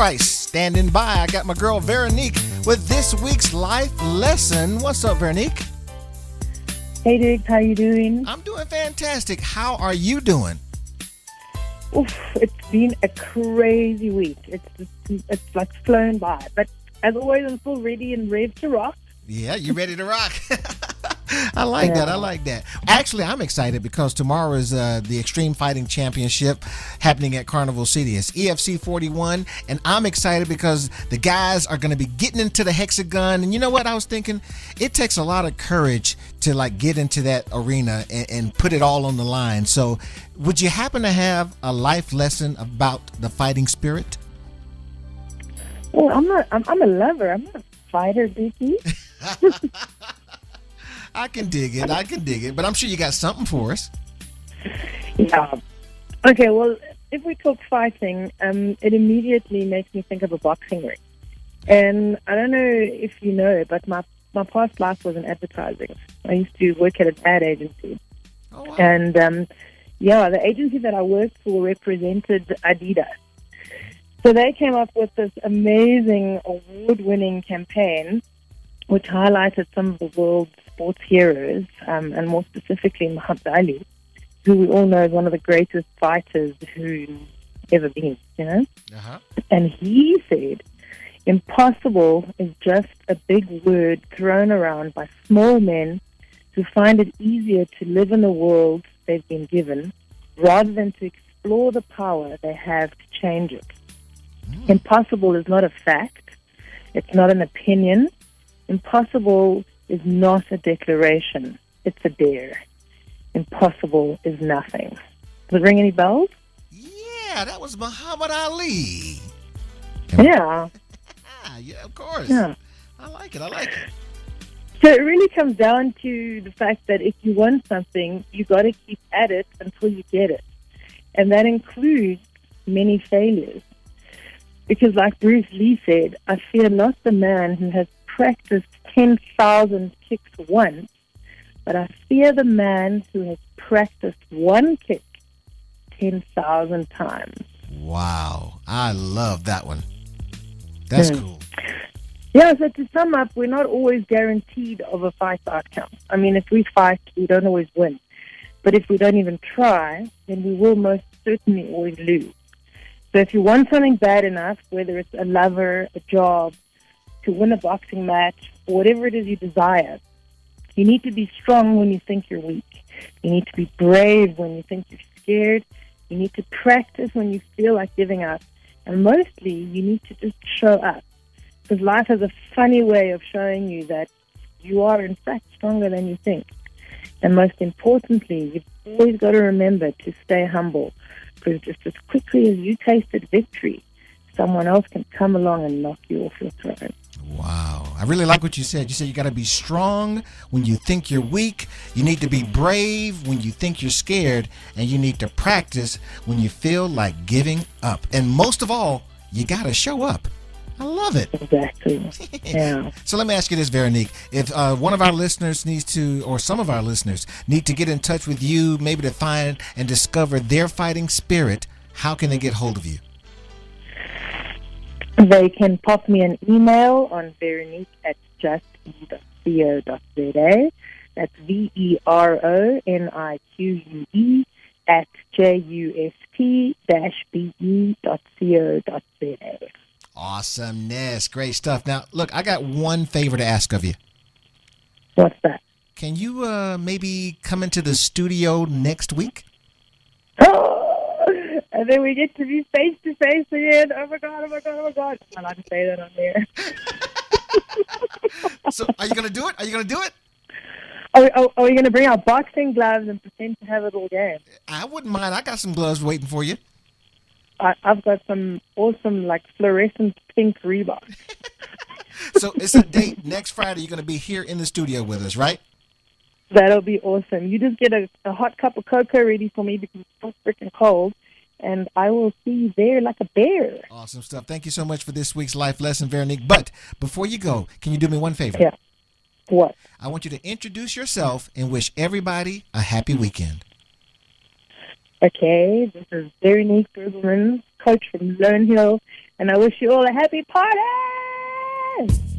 Price standing by. I got my girl Veronique with this week's life lesson. What's up, Veronique? Hey, Dick, how you doing? I'm doing fantastic. How are you doing? Oof, it's been a crazy week. It's like flown by. But as always, I'm still ready and ready to rock. Yeah, you ready to rock? I like that. I like that. Actually, I'm excited because tomorrow is the Extreme Fighting Championship happening at Carnival City. It's EFC 41, and I'm excited because the guys are going to be getting into the hexagon. And you know what I was thinking? It takes a lot of courage to like get into that arena and put it all on the line. So, would you happen to have a life lesson about the fighting spirit? Well, I'm a lover. I'm not a fighter, Dickie. I can dig it. But I'm sure you got something for us. Yeah. Okay, well, if we talk fighting, it immediately makes me think of a boxing ring. And I don't know if you know, but my past life was in advertising. I used to work at an ad agency. Oh, wow. And, the agency that I worked for represented Adidas. So they came up with this amazing award-winning campaign which highlighted some of the world's sports heroes, and more specifically Muhammad Ali, who we all know is one of the greatest fighters who's ever been, you know? Uh-huh. And he said, impossible is just a big word thrown around by small men who find it easier to live in the world they've been given rather than to explore the power they have to change it. Impossible is not a fact. It's not an opinion. Impossible is not a declaration. It's a dare. Impossible is nothing. Does it ring any bells? Yeah, that was Muhammad Ali. Yeah. Yeah, of course. Yeah. I like it. So it really comes down to the fact that if you want something, you got to keep at it until you get it. And that includes many failures. Because like Bruce Lee said, I fear not the man who has practiced 10,000 kicks once, but I fear the man who has practiced one kick 10,000 times. Wow. I love that one. That's cool. Yeah, so to sum up, we're not always guaranteed of a fight outcome. I mean, if we fight, we don't always win. But if we don't even try, then we will most certainly always lose. So if you want something bad enough, whether it's a lover, a job, to win a boxing match, or whatever it is you desire, you need to be strong when you think you're weak. You need to be brave when you think you're scared. You need to practice when you feel like giving up. And mostly, you need to just show up. Because life has a funny way of showing you that you are, in fact, stronger than you think. And most importantly, you've always got to remember to stay humble. Because just as quickly as you tasted victory, someone else can come along and knock you off your throne. Wow. I really like what you said. You said you got to be strong when you think you're weak. You need to be brave when you think you're scared. And you need to practice when you feel like giving up. And most of all, you got to show up. I love it. Exactly. Yeah. So let me ask you this, Veronique. If one of our listeners needs to, or some of our listeners need to get in touch with you, maybe to find and discover their fighting spirit, how can they get hold of you? They can pop me an email on veronique@juste.co.za. That's VERONIQUE at JUST-BE.co.za. Awesomeness. Great stuff. Now, look, I got one favor to ask of you. What's that? Can you maybe come into the studio next week? Oh, and then we get to be face to face again. Oh my God. I'm not allowed to say that on there. So, are you going to do it? Are we going to bring our boxing gloves and pretend to have a little game? I wouldn't mind. I got some gloves waiting for you. I've got some awesome, like, fluorescent pink Reebok. So it's a date next Friday. You're going to be here in the studio with us, right? That'll be awesome. You just get a hot cup of cocoa ready for me because it's so freaking cold, and I will see you there like a bear. Awesome stuff. Thank you so much for this week's life lesson, Veronique. But before you go, can you do me one favor? Yeah. What? I want you to introduce yourself and wish everybody a happy weekend. Okay, this is Veronique Bergelman, coach from Lone Hill, And I wish you all a happy party!